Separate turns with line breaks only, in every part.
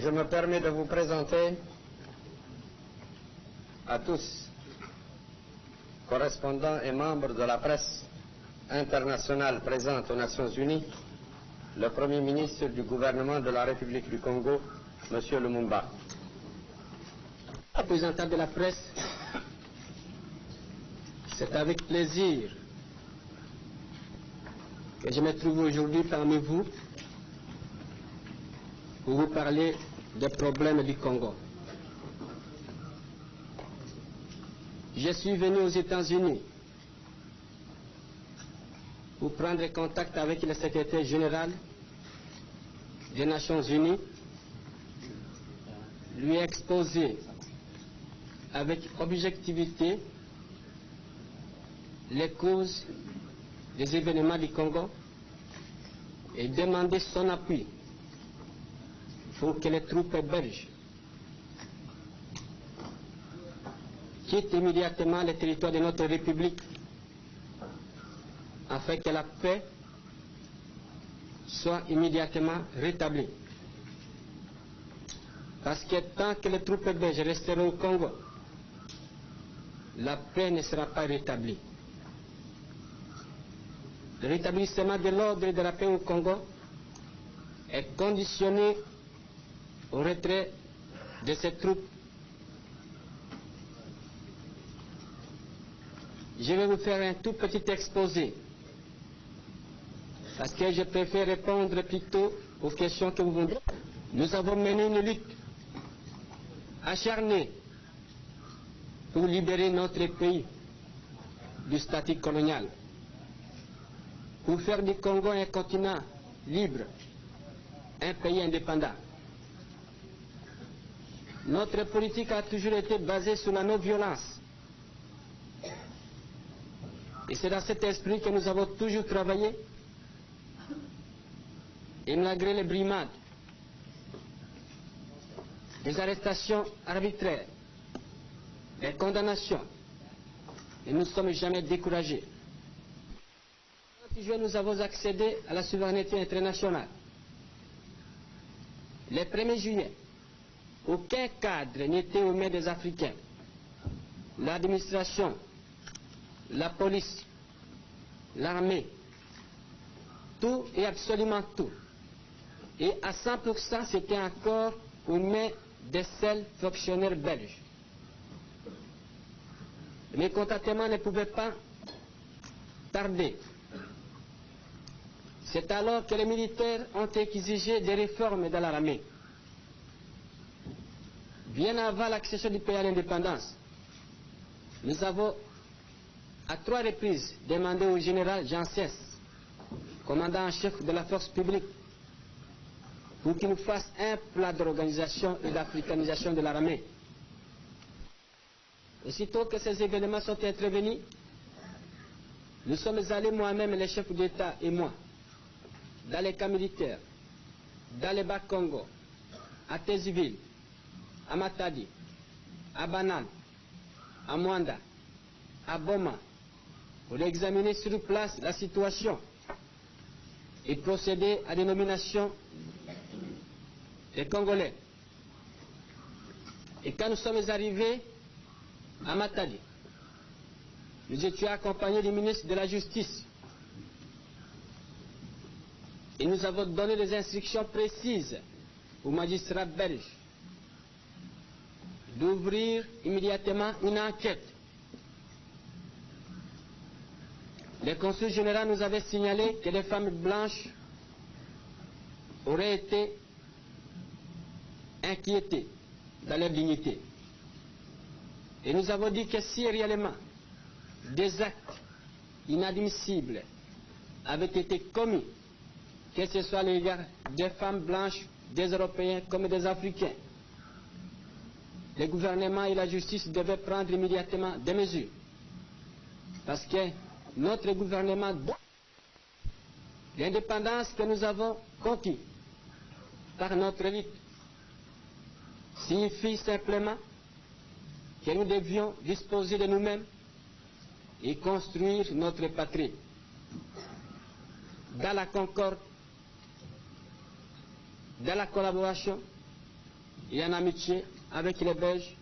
je me permets de vous présenter à tous, correspondants et membres de la presse internationale présente aux Nations Unies, le Premier ministre du gouvernement de la République du Congo, M. Lumumba.
Représentant de la presse, c'est avec plaisir que je me trouve aujourd'hui parmi vous pour vous parler des problèmes du Congo. Je suis venu aux États-Unis pour prendre contact avec le secrétaire général des Nations Unies, lui exposer avec objectivité les causes des événements du Congo et demander son appui pour que les troupes belges quittent immédiatement le territoire de notre République afin que la paix soit immédiatement rétablie. Parce que tant que les troupes belges resteront au Congo, la paix ne sera pas rétablie. Le rétablissement de l'ordre et de la paix au Congo est conditionné au retrait de ces troupes. Je vais vous faire un tout petit exposé parce que je préfère répondre plutôt aux questions que vous vous posez. Nous avons mené une lutte acharnée pour libérer notre pays du statut colonial, pour faire du Congo un continent libre, un pays indépendant. Notre politique a toujours été basée sur la non-violence. Et c'est dans cet esprit que nous avons toujours travaillé. Et malgré les brimades, les arrestations arbitraires, les condamnations, et nous ne sommes jamais découragés. Le 30 juin, nous avons accédé à la souveraineté internationale. Le 1er juillet, aucun cadre n'était aux mains des Africains. L'administration, la police, l'armée, tout et absolument tout. Et à 100%, c'était encore aux mains des seuls fonctionnaires belges. Le mécontentement ne pouvait pas tarder. C'est alors que les militaires ont exigé des réformes dans l'armée. Bien avant l'accession du pays à l'indépendance, nous avons à 3 reprises demandé au général Jean Sès, commandant en chef de la force publique, pour qu'il nous fasse un plan d'organisation et d'africanisation de l'armée. Aussitôt que ces événements sont intervenus, nous sommes allés moi-même, les chefs d'État et moi, dans les camps militaires, dans les Bas-Congo, à Téziville, à Matadi, à Banane, à Mwanda, à Boma, pour examiner sur place la situation et procéder à des nominations des Congolais. Et quand nous sommes arrivés à Matadi, nous étions accompagnés du ministre de la Justice. Et nous avons donné des instructions précises aux magistrats belges d'ouvrir immédiatement une enquête. Le consul général nous avait signalé que les femmes blanches auraient été inquiétées dans leur dignité. Et nous avons dit que si réellement des actes inadmissibles avaient été commis, que ce soit à l'égard des femmes blanches, des Européens comme des Africains, le gouvernement et la justice devaient prendre immédiatement des mesures. Parce que notre gouvernement, l'indépendance que nous avons conquise par notre lutte, signifie simplement que nous devions disposer de nous-mêmes et construire notre patrie dans la concorde, dans la collaboration et en amitié avec les Belges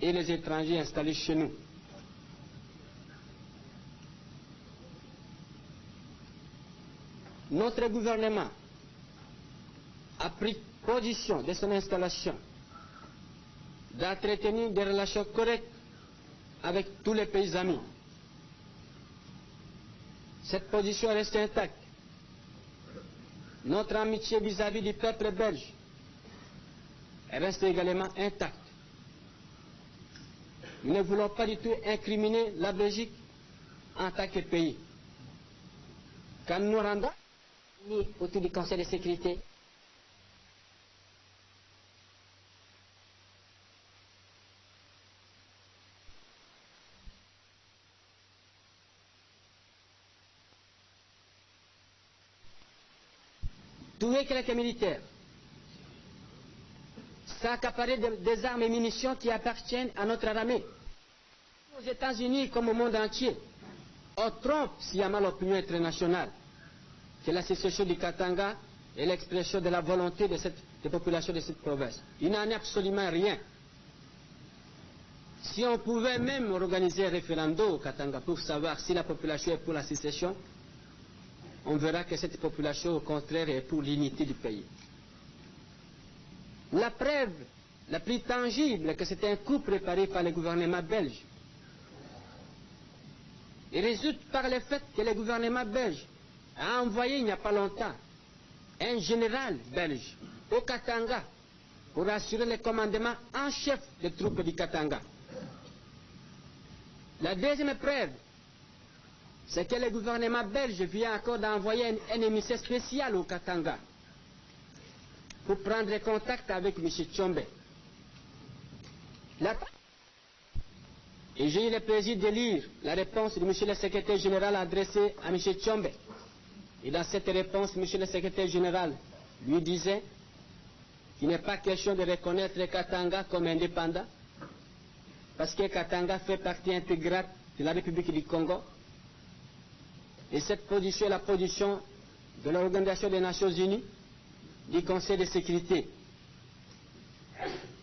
et les étrangers installés chez nous. Notre gouvernement a pris position de son installation d'entretenir des relations correctes avec tous les pays amis. Cette position reste intacte. Notre amitié vis-à-vis du peuple belge reste également intacte. Nous ne voulons pas du tout incriminer la Belgique en tant que pays. Quand nous nous rendons autour du Conseil de sécurité, tuer quelques militaires, s'accaparer des armes et munitions qui appartiennent à notre armée, aux États-Unis comme au monde entier, on trompe sciemment l'opinion internationale que la sécession du Katanga est l'expression de la volonté des populations de cette province. Il n'en est absolument rien. Si on pouvait même organiser un référendum au Katanga pour savoir si la population est pour la sécession, on verra que cette population, au contraire, est pour l'unité du pays. La preuve la plus tangible que c'est un coup préparé par le gouvernement belge. Il résulte par le fait que le gouvernement belge a envoyé il n'y a pas longtemps un général belge au Katanga pour assurer le commandement en chef des troupes du Katanga. La deuxième preuve, c'est que le gouvernement belge vient encore d'envoyer un émissaire spécial au Katanga pour prendre contact avec M. Tshombe. Et j'ai eu le plaisir de lire la réponse de M. le secrétaire général adressée à M. Tshombe. Et dans cette réponse, M. le secrétaire général lui disait qu'il n'est pas question de reconnaître Katanga comme indépendant, parce que Katanga fait partie intégrante de la République du Congo. Et cette position est la position de l'Organisation des Nations Unies, du Conseil de sécurité.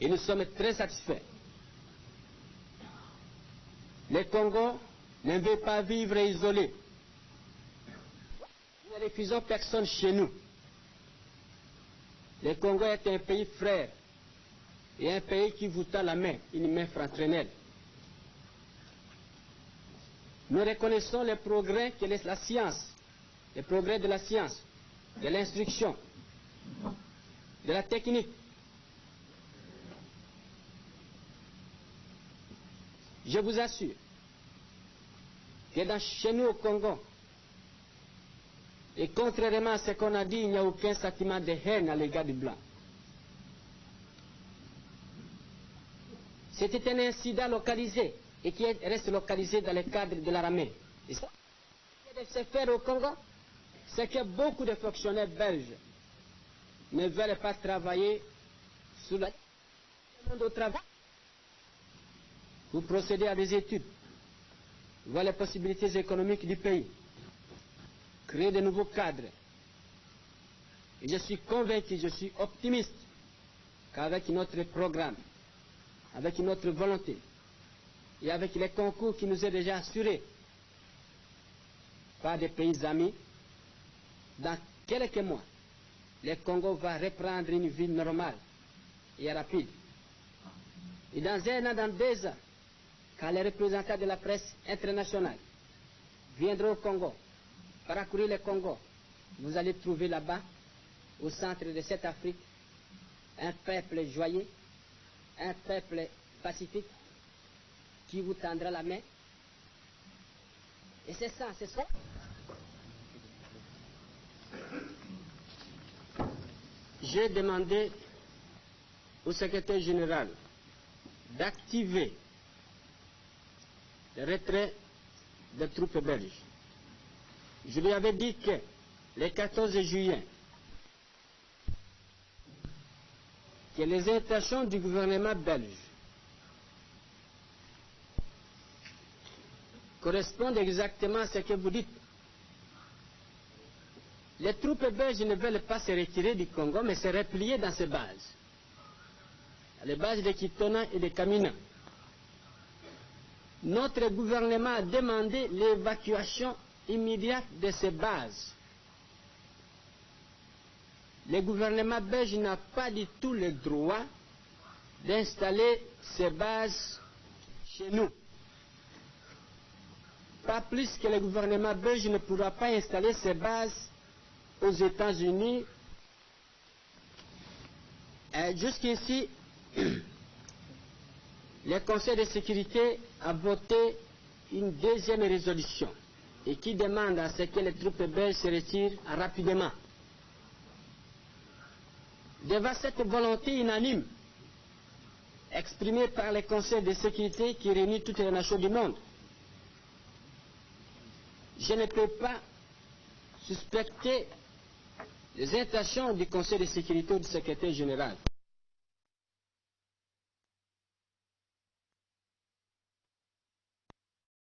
Et nous sommes très satisfaits. Le Congo ne veut pas vivre isolé. Nous ne refusons personne chez nous. Le Congo est un pays frère et un pays qui vous tend la main, une main fraternelle. Nous reconnaissons les progrès que la science, les progrès de la science, de l'instruction, de la technique. Je vous assure que chez nous au Congo, et contrairement à ce qu'on a dit, il n'y a aucun sentiment de haine à l'égard du blanc. C'était un incident localisé et qui reste localisé dans le cadre de l'armée. Et ce qui de se faire au Congo, c'est que beaucoup de fonctionnaires belges ne veulent pas travailler sous la demande au travail. Vous procédez à des études, voir les possibilités économiques du pays, créer de nouveaux cadres. Et je suis convaincu, je suis optimiste qu'avec notre programme, avec notre volonté et avec les concours qui nous est déjà assurés par des pays amis, dans quelques mois, le Congo va reprendre une vie normale et rapide. Et dans un an, dans 2 ans, quand les représentants de la presse internationale viendront au Congo, parcourir le Congo, vous allez trouver là-bas, au centre de cette Afrique, un peuple joyeux, un peuple pacifique, qui vous tendra la main. Et c'est ça, c'est ça. J'ai demandé au secrétaire général d'activer le retrait des troupes belges. Je lui avais dit que le 14 juillet, que les intentions du gouvernement belge correspondent exactement à ce que vous dites. Les troupes belges ne veulent pas se retirer du Congo, mais se replier dans ses bases. les bases de Kitona et de Kamina. Notre gouvernement a demandé l'évacuation immédiate de ces bases. Le gouvernement belge n'a pas du tout le droit d'installer ces bases chez nous. Pas plus que le gouvernement belge ne pourra pas installer ses bases aux États-Unis. Jusqu'ici, le Conseil de sécurité a voté une deuxième résolution et qui demande à ce que les troupes belges se retirent rapidement. Devant cette volonté unanime exprimée par le Conseil de sécurité qui réunit toutes les nations du monde, je ne peux pas suspecter les intentions du Conseil de sécurité ou du secrétaire général.